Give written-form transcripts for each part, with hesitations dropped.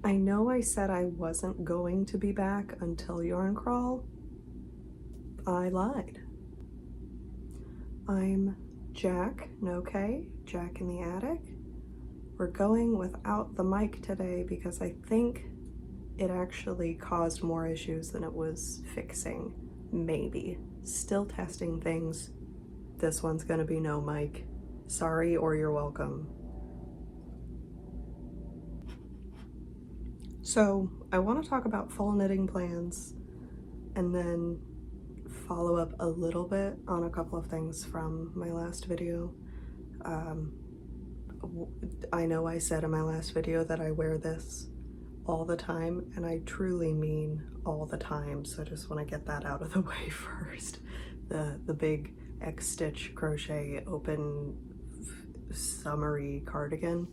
I know I said I wasn't going to be back until Yarn Crawl. I lied. I'm Jack, no K, Jack in the attic. We're going without the mic today because I think it actually caused more issues than it was fixing. Maybe. Still testing things. This one's gonna be no mic. Sorry or you're welcome. So I want to talk about fall knitting plans and then follow up a little bit on a couple of things from my last video. I know I said in my last video that I wear this all the time, and I truly mean all the time, so I just want to get that out of the way first. The big X-stitch crochet open summery cardigan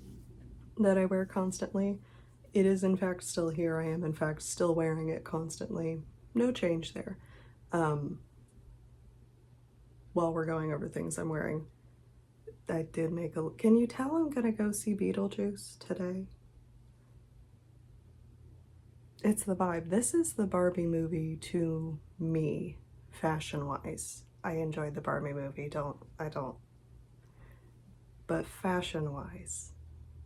that I wear constantly. It is in fact still here. I am in fact still wearing it constantly. No change there. While we're going over things I'm wearing, I did make a... Can you tell I'm gonna go see Beetlejuice today? It's the vibe. This is the Barbie movie to me, fashion-wise. I enjoyed the Barbie movie, I don't. But fashion-wise,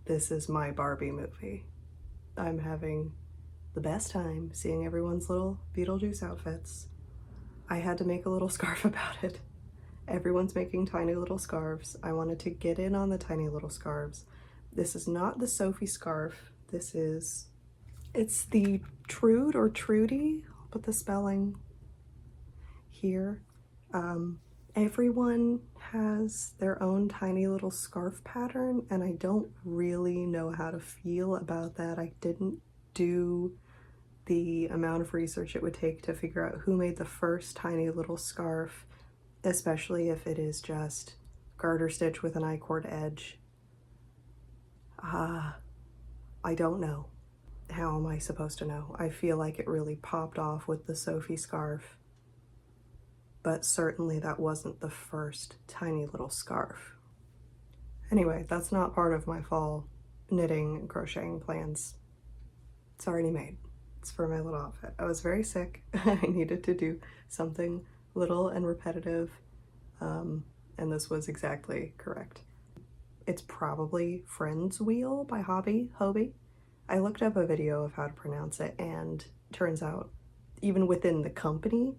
this is my Barbie movie. I'm having the best time seeing everyone's little Beetlejuice outfits. I had to make a little scarf about it. Everyone's making tiny little scarves. I wanted to get in on the tiny little scarves. This is not the Sophie scarf. This is... It's the Trude or Trudy. I'll put the spelling here. Everyone has their own tiny little scarf pattern, and I don't really know how to feel about that. I didn't do the amount of research it would take to figure out who made the first tiny little scarf, especially if it is just garter stitch with an I-cord edge. I don't know. How am I supposed to know? I feel like it really popped off with the Sophie scarf, but certainly that wasn't the first tiny little scarf. Anyway, that's not part of my fall knitting and crocheting plans. It's already made. It's for my little outfit. I was very sick. I needed to do something little and repetitive, and this was exactly correct. It's probably Friends Wheel by Hobby. I looked up a video of how to pronounce it, and turns out even within the company,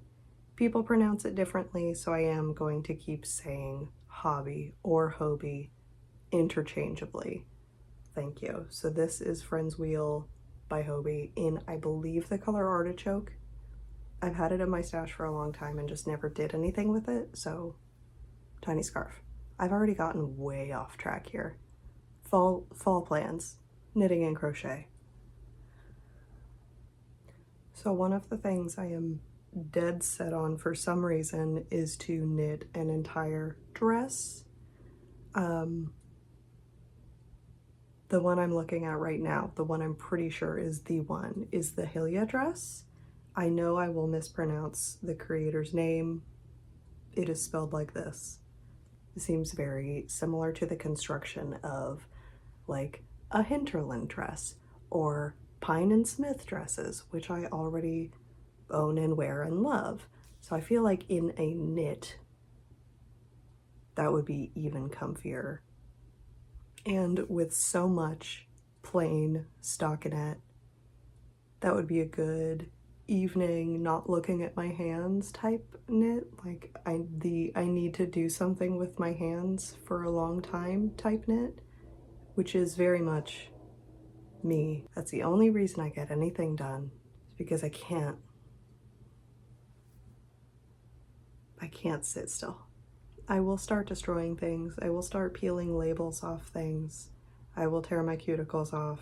people pronounce it differently, so I am going to keep saying Hobby or Hobie interchangeably. Thank you. So this is Friends Wheel by Hobie in, I believe, the color Artichoke. I've had it in my stash for a long time and just never did anything with it, so tiny scarf. I've already gotten way off track here. Fall plans, knitting and crochet. So one of the things I am dead set on for some reason is to knit an entire dress. The one I'm looking at right now, the one I'm pretty sure is the one, is the Hylia dress. I know I will mispronounce the creator's name. It is spelled like this. It seems very similar to the construction of like a hinterland dress or Pine and Smith dresses, which I already own and wear and love. So I feel like in a knit, that would be even comfier. And with so much plain stockinette, that would be a good evening, not looking at my hands type knit. Like I need to do something with my hands for a long time type knit, which is very much me. That's the only reason I get anything done, is because I can't sit still. I will start destroying things. I will start peeling labels off things. I will tear my cuticles off.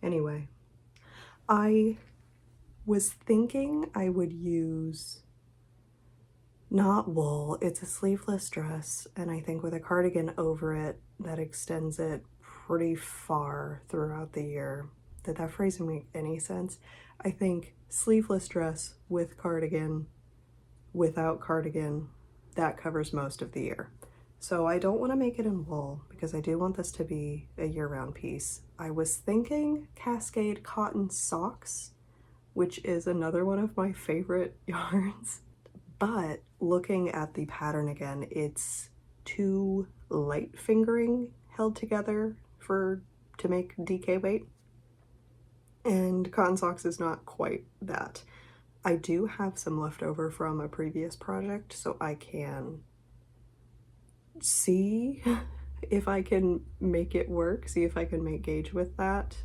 Anyway, I was thinking I would use not wool. It's a sleeveless dress, and I think with a cardigan over it that extends it pretty far throughout the year. Did that phrasing make any sense? I think sleeveless dress with cardigan, without cardigan, that covers most of the year. So I don't want to make it in wool because I do want this to be a year-round piece. I was thinking Cascade cotton socks, which is another one of my favorite yarns. But looking at the pattern again, it's too light fingering held together to make DK weight. And cotton socks is not quite that. I do have some leftover from a previous project, so I can see if I can make it work, see if I can make gauge with that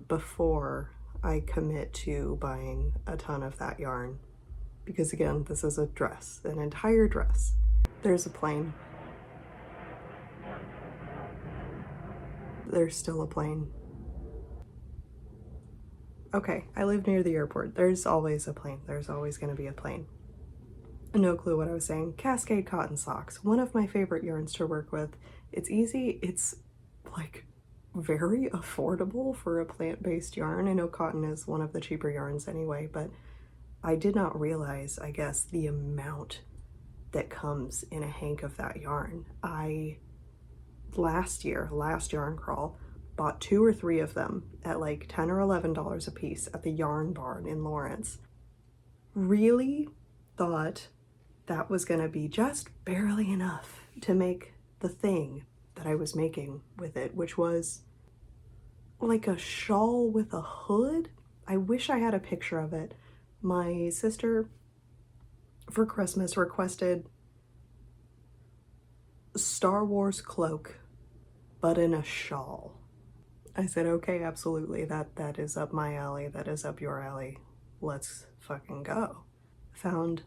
before I commit to buying a ton of that yarn. Because again, this is a dress, an entire dress. There's a plane. There's still a plane. Okay, I live near the airport. There's always a plane. There's always going to be a plane. No clue what I was saying. Cascade cotton socks. One of my favorite yarns to work with. It's easy. It's like very affordable for a plant-based yarn. I know cotton is one of the cheaper yarns anyway, but I did not realize, I guess, the amount that comes in a hank of that yarn. Last yarn crawl, bought 2 or 3 of them at like $10 or $11 a piece at the Yarn Barn in Lawrence. Really thought that was gonna be just barely enough to make the thing that I was making with it, which was like a shawl with a hood. I wish I had a picture of it. My sister for Christmas requested Star Wars cloak, but in a shawl. I said, okay, absolutely, that is up my alley, that is up your alley. Let's fucking go. Found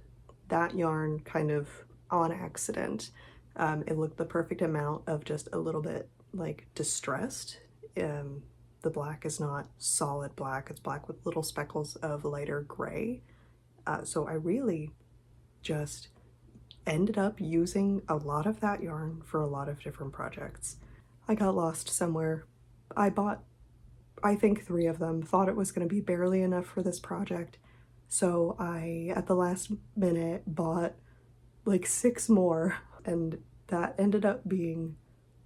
that yarn kind of on accident. It looked the perfect amount of just a little bit like distressed. The black is not solid black, it's black with little speckles of lighter gray. So I really just ended up using a lot of that yarn for a lot of different projects. I got lost somewhere. I bought, I think 3 of them, thought it was going to be barely enough for this project. So I, at the last minute, bought like 6 more, and that ended up being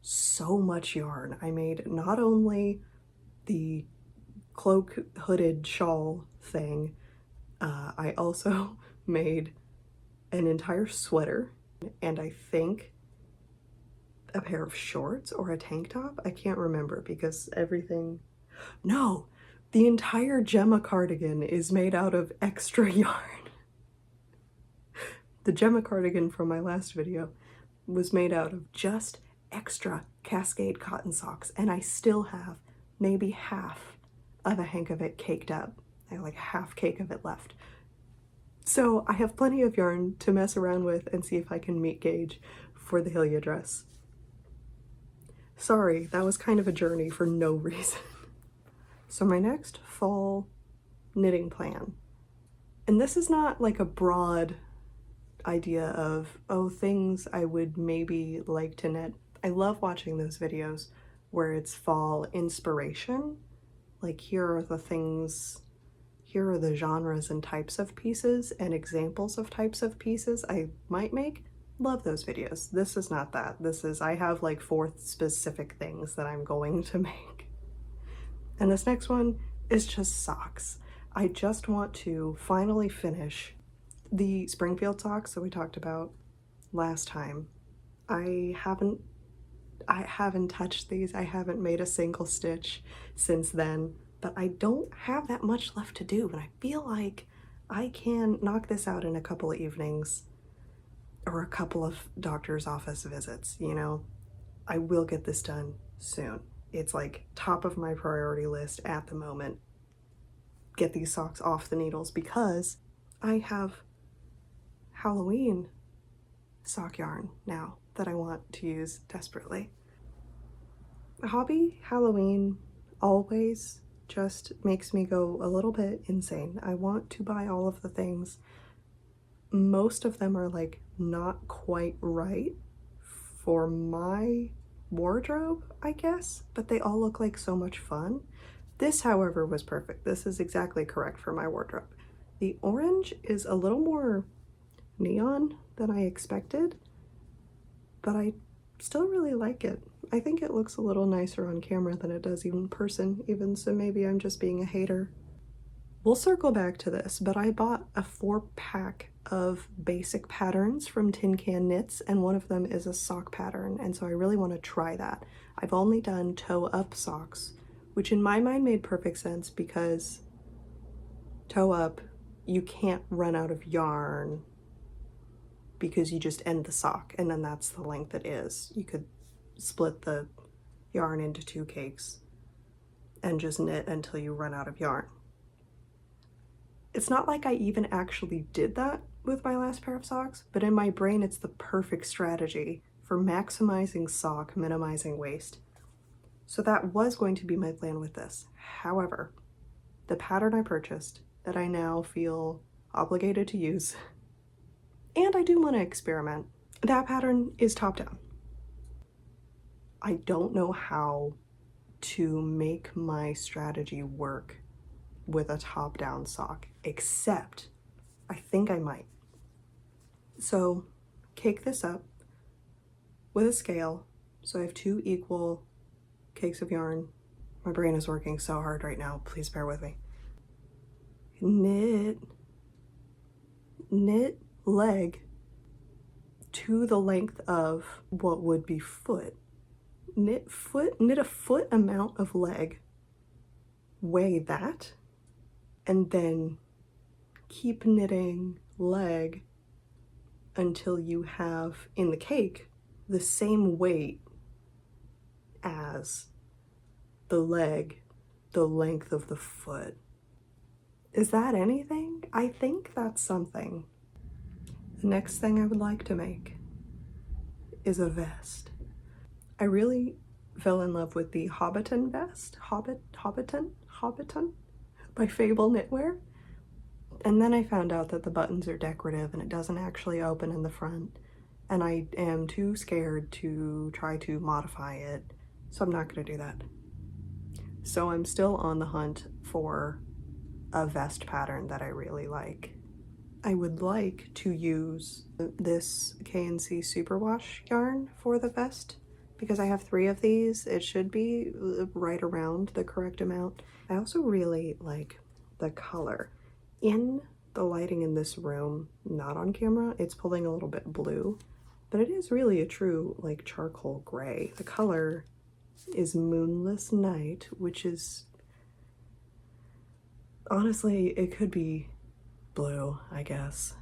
so much yarn. I made not only the cloak hooded shawl thing, I also made an entire sweater, and I think a pair of shorts or a tank top. I can't remember because everything... No! The entire Gemma cardigan is made out of extra yarn. The Gemma cardigan from my last video was made out of just extra Cascade cotton socks, and I still have maybe half of a hank of it caked up. I have like half cake of it left. So I have plenty of yarn to mess around with and see if I can meet gauge for the Hylia dress. Sorry, that was kind of a journey for no reason. So my next fall knitting plan, and this is not like a broad idea of, oh, things I would maybe like to knit. I love watching those videos where it's fall inspiration. Like, here are the things, here are the genres and types of pieces and examples of types of pieces I might make. Love those videos. This is not that. This is, I have like 4 specific things that I'm going to make. And this next one is just socks. I just want to finally finish the Springfield socks that we talked about last time. I haven't touched these. I haven't made a single stitch since then, but I don't have that much left to do, and I feel like I can knock this out in a couple of evenings or a couple of doctor's office visits, you know? I will get this done soon. It's like top of my priority list at the moment. Get these socks off the needles because I have Halloween sock yarn now that I want to use desperately. Hobby Halloween always just makes me go a little bit insane. I want to buy all of the things. Most of them are like not quite right for my wardrobe, I guess, but they all look like so much fun. This, however, was perfect. This is exactly correct for my wardrobe. The orange is a little more neon than I expected, but I still really like it. I think it looks a little nicer on camera than it does even in person, even, so maybe I'm just being a hater. We'll circle back to this, but I bought a 4-pack of basic patterns from Tin Can Knits, and one of them is a sock pattern, and so I really want to try that. I've only done toe-up socks, which in my mind made perfect sense because toe-up, you can't run out of yarn because you just end the sock, and then that's the length it is. You could split the yarn into 2 cakes and just knit until you run out of yarn. It's not like I even actually did that with my last pair of socks, but in my brain it's the perfect strategy for maximizing sock, minimizing waste. So that was going to be my plan with this. However, the pattern I purchased that I now feel obligated to use, and I do want to experiment, that pattern is top down. I don't know how to make my strategy work with a top-down sock, except I think I might. So cake this up with a scale. So I have 2 equal cakes of yarn. My brain is working so hard right now, please bear with me. Knit leg to the length of what would be foot. Knit a foot amount of leg, weigh that, and then keep knitting leg until you have in the cake the same weight as the leg, the length of the foot. Is that anything? I think that's something. The next thing I would like to make is a vest. I really fell in love with the Hobbiton vest, Hobbiton by Fable Knitwear. And then I found out that the buttons are decorative and it doesn't actually open in the front. And I am too scared to try to modify it, so I'm not gonna do that. So I'm still on the hunt for a vest pattern that I really like. I would like to use this K&C Superwash yarn for the vest because I have 3 of these. It should be right around the correct amount. I also really like the color. In the lighting in this room, not on camera, it's pulling a little bit blue, but it is really a true like charcoal gray. The color is Moonless Night, which is, honestly, it could be blue, I guess,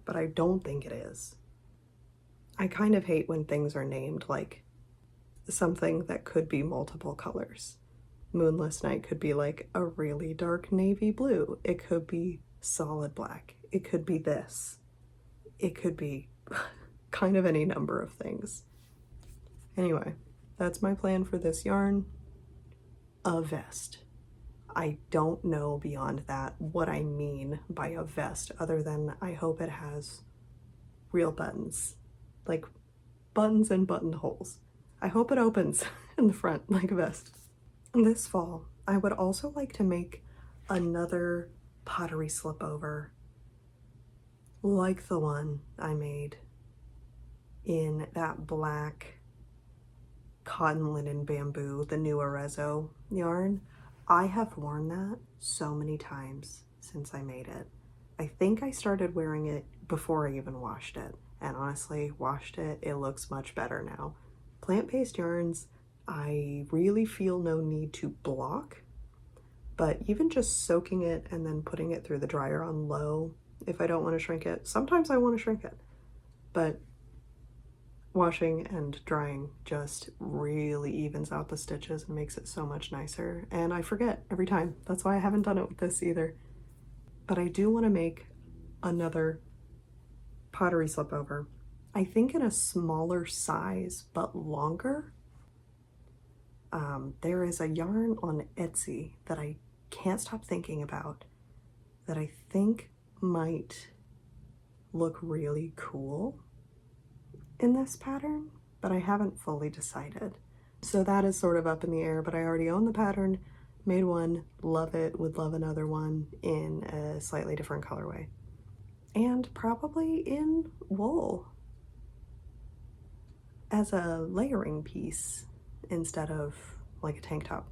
but I don't think it is. I kind of hate when things are named like something that could be multiple colors. Moonless Night could be like a really dark navy blue. It could be solid black. It could be this. It could be kind of any number of things. Anyway, that's my plan for this yarn. A vest. I don't know beyond that what I mean by a vest other than I hope it has real buttons, like buttons and buttonholes. I hope it opens in the front like a vest. This fall, I would also like to make another pottery slip over like the one I made in that black cotton linen bamboo, the new Arezzo yarn. I have worn that so many times since I made it. I think I started wearing it before I even washed it, and honestly, washed it, it looks much better now. Plant-based yarns, I really feel no need to block, but even just soaking it and then putting it through the dryer on low, if I don't want to shrink it, sometimes I want to shrink it, but washing and drying just really evens out the stitches and makes it so much nicer. And I forget every time. That's why I haven't done it with this either. But I do want to make another pottery slip over. I think in a smaller size, but longer. There is a yarn on Etsy that I can't stop thinking about that I think might look really cool in this pattern, but I haven't fully decided. So that is sort of up in the air, but I already own the pattern, made one, love it, would love another one in a slightly different colorway. And probably in wool. as a layering piece instead of like a tank top.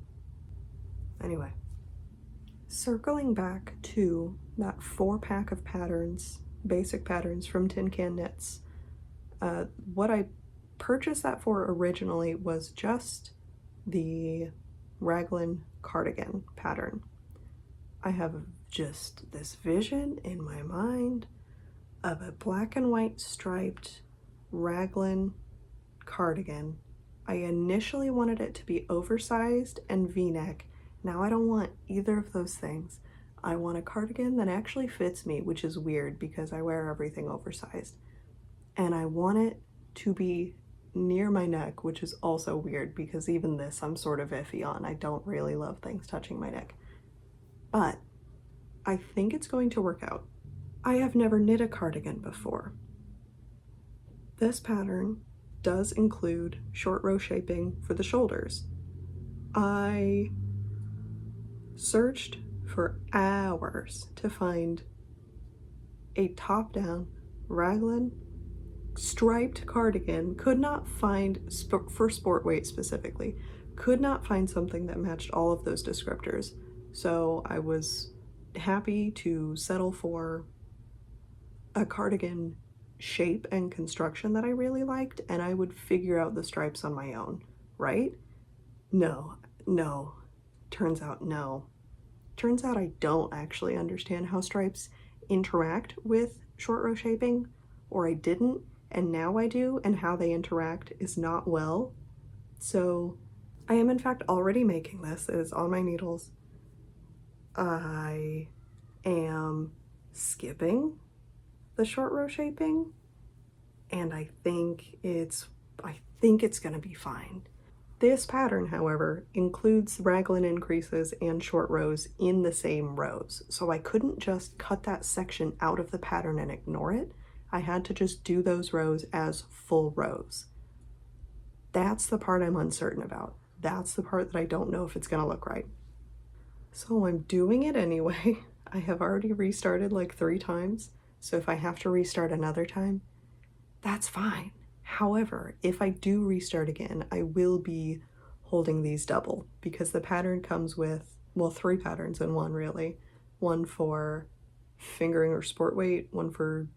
Anyway, circling back to that 4-pack of patterns, basic patterns from Tin Can Knits, what I purchased that for originally was just the raglan cardigan pattern. I have just this vision in my mind of a black and white striped raglan cardigan. I initially wanted it to be oversized and v-neck. Now I don't want either of those things. I want a cardigan that actually fits me, which is weird because I wear everything oversized. And I want it to be near my neck, which is also weird because even this I'm sort of iffy on. I don't really love things touching my neck. But I think it's going to work out. I have never knit a cardigan before. This pattern does include short row shaping for the shoulders. I searched for hours to find a top-down raglan striped cardigan, could not find, for sport weight specifically, could not find something that matched all of those descriptors. So I was happy to settle for a cardigan shape and construction that I really liked, and I would figure out the stripes on my own, right? No. Turns out no. Turns out I don't actually understand how stripes interact with short row shaping, or I didn't, and now I do, and how they interact is not well. So I am in fact already making this. It is on my needles. I am skipping the short row shaping, and I think it's gonna be fine. This pattern, however, includes raglan increases and short rows in the same rows, so I couldn't just cut that section out of the pattern and ignore it. I had to just do those rows as full rows. That's the part I'm uncertain about. That's the part that I don't know if it's gonna look right. So I'm doing it anyway. I have already restarted like 3 times, so if I have to restart another time, that's fine. However, if I do restart again, I will be holding these double because the pattern comes with, well, 3 patterns in one really. One for fingering or sport weight, one for,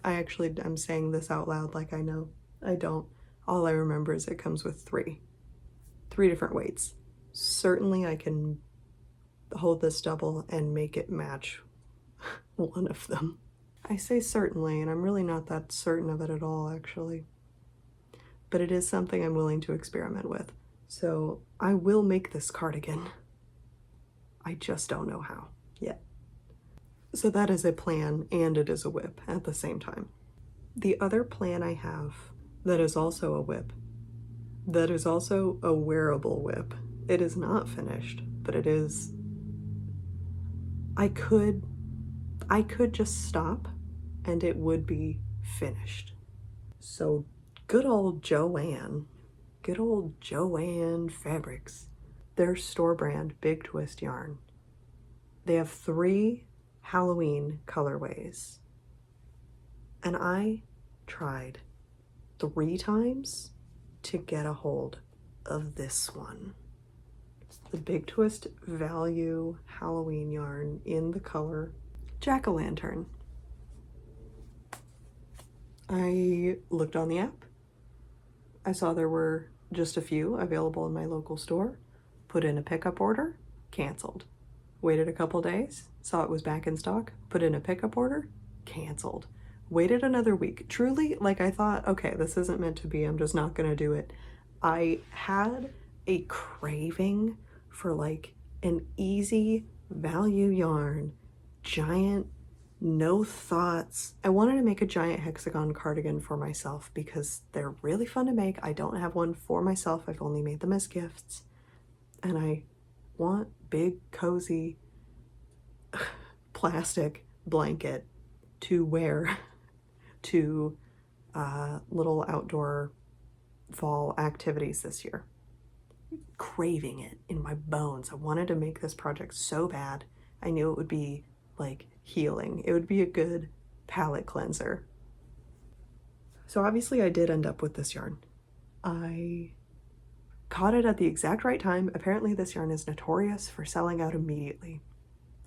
I'm saying this out loud like I know. I don't. All I remember is it comes with 3 different weights. Certainly I can hold this double and make it match one of them. I say certainly, and I'm really not that certain of it at all, actually. But it is something I'm willing to experiment with. So I will make this cardigan. I just don't know how yet. So that is a plan, and it is a whip at the same time. The other plan I have that is also a whip, that is also a wearable whip. It is not finished, but it is. I could just stop and it would be finished. So good old Joanne Fabrics, their store brand Big Twist yarn. They have 3 Halloween colorways. And I tried 3 times to get a hold of this one. The Big Twist Value Halloween yarn in the color Jack-o'-lantern. I looked on the app. I saw there were just a few available in my local store. Put in a pickup order, canceled. Waited a couple days, saw it was back in stock, put in a pickup order, canceled. Waited another week. Truly, like I thought, okay, this isn't meant to be, I'm just not gonna do it. I had a craving for like an easy value yarn, giant, no thoughts. I wanted to make a giant hexagon cardigan for myself because they're really fun to make. I don't have one for myself. I've only made them as gifts. And I want big, cozy plastic blanket to wear to little outdoor fall activities this year. Craving it in my bones. I wanted to make this project so bad. I knew it would be like healing. It would be a good palate cleanser. So obviously I did end up with this yarn. I caught it at the exact right time. Apparently this yarn is notorious for selling out immediately.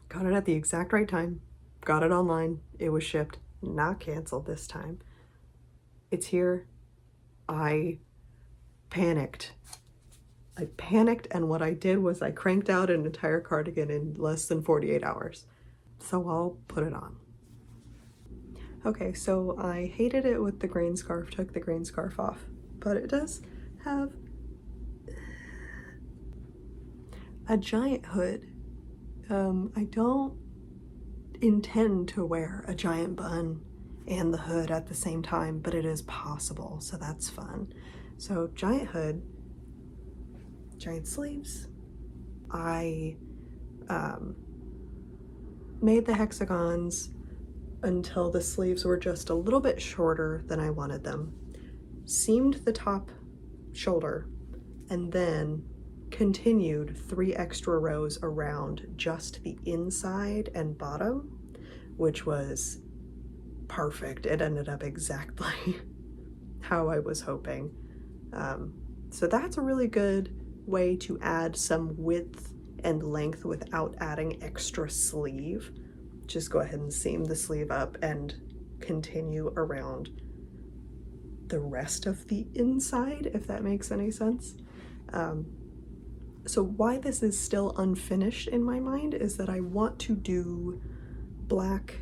Got it at the exact right time, got it online, it was shipped, not canceled this time. It's here. I panicked. And what I did was I cranked out an entire cardigan in less than 48 hours. So I'll put it on. Okay, so I hated it with the grain scarf, took the grain scarf off, but it does have a giant hood. I don't intend to wear a giant bun and the hood at the same time, but it is possible, so that's fun. So giant hood, giant sleeves. I made the hexagons until the sleeves were just a little bit shorter than I wanted them. Seamed the top shoulder and then continued 3 extra rows around just the inside and bottom, which was perfect. It ended up exactly how I was hoping. So that's a really good way to add some width and length without adding extra sleeve. Just go ahead and seam the sleeve up and continue around the rest of the inside, if that makes any sense. So why this is still unfinished in my mind is that I want to do black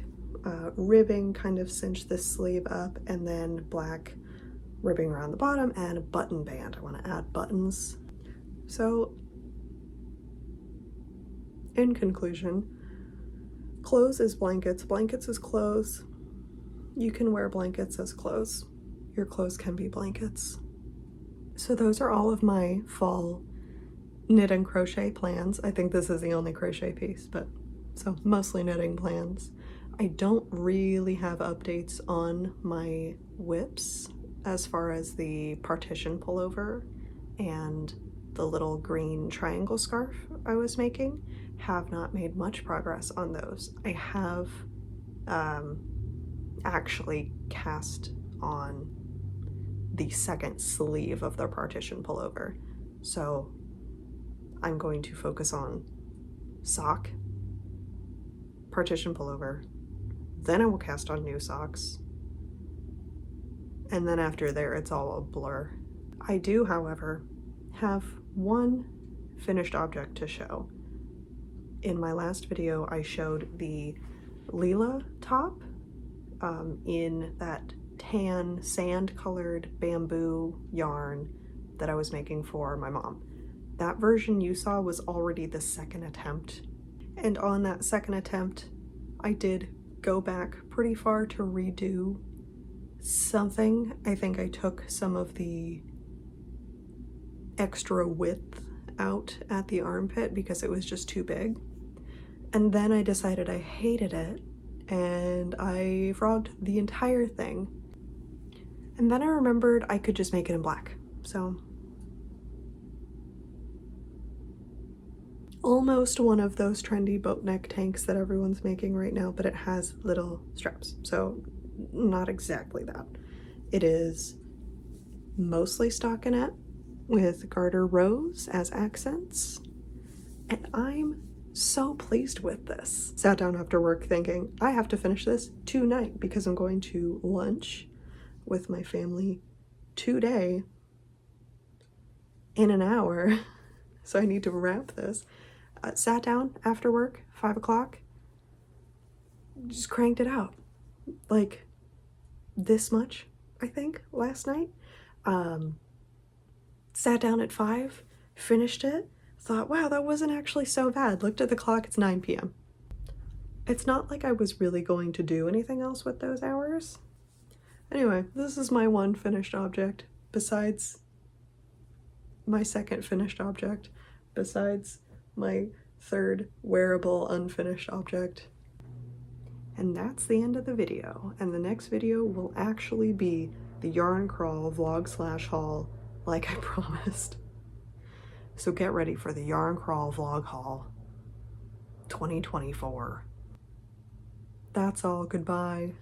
ribbing, kind of cinch this sleeve up, and then black ribbing around the bottom and a button band. I want to add buttons. So in conclusion, clothes is blankets, blankets is clothes. You can wear blankets as clothes. Your clothes can be blankets. So those are all of my fall knit and crochet plans. I think this is the only crochet piece, but so mostly knitting plans. I don't really have updates on my whips as far as the partition pullover and the little green triangle scarf I was making. Have not made much progress on those. I have actually cast on the second sleeve of the partition pullover. So I'm going to focus on sock, partition pullover, then I will cast on new socks, and then after there it's all a blur. I do, however, have one finished object to show. In my last video I showed the Leela top in that tan sand colored bamboo yarn that I was making for my mom. That version you saw was already the second attempt, and on that second attempt I did go back pretty far to redo something. I think I took some of the extra width out at the armpit because it was just too big, and then I decided I hated it and I frogged the entire thing, and then I remembered I could just make it in black. So almost one of those trendy boat neck tanks that everyone's making right now, but it has little straps, so not exactly that. It is mostly stockinette with garter rows as accents, and I'm so pleased with this. Sat down after work thinking I have to finish this tonight because I'm going to lunch with my family today in an hour, so I need to wrap this. Sat down after work, 5 o'clock, just cranked it out. Like this much, I think, last night. Sat down at 5, finished it, thought, wow, that wasn't actually so bad. Looked at the clock, it's 9 p.m. It's not like I was really going to do anything else with those hours. Anyway, this is my one finished object, besides my second finished object, besides my third wearable unfinished object. And that's the end of the video, and the next video will actually be the yarn crawl vlog / haul like I promised. So get ready for the yarn crawl vlog haul 2024. That's all. Goodbye.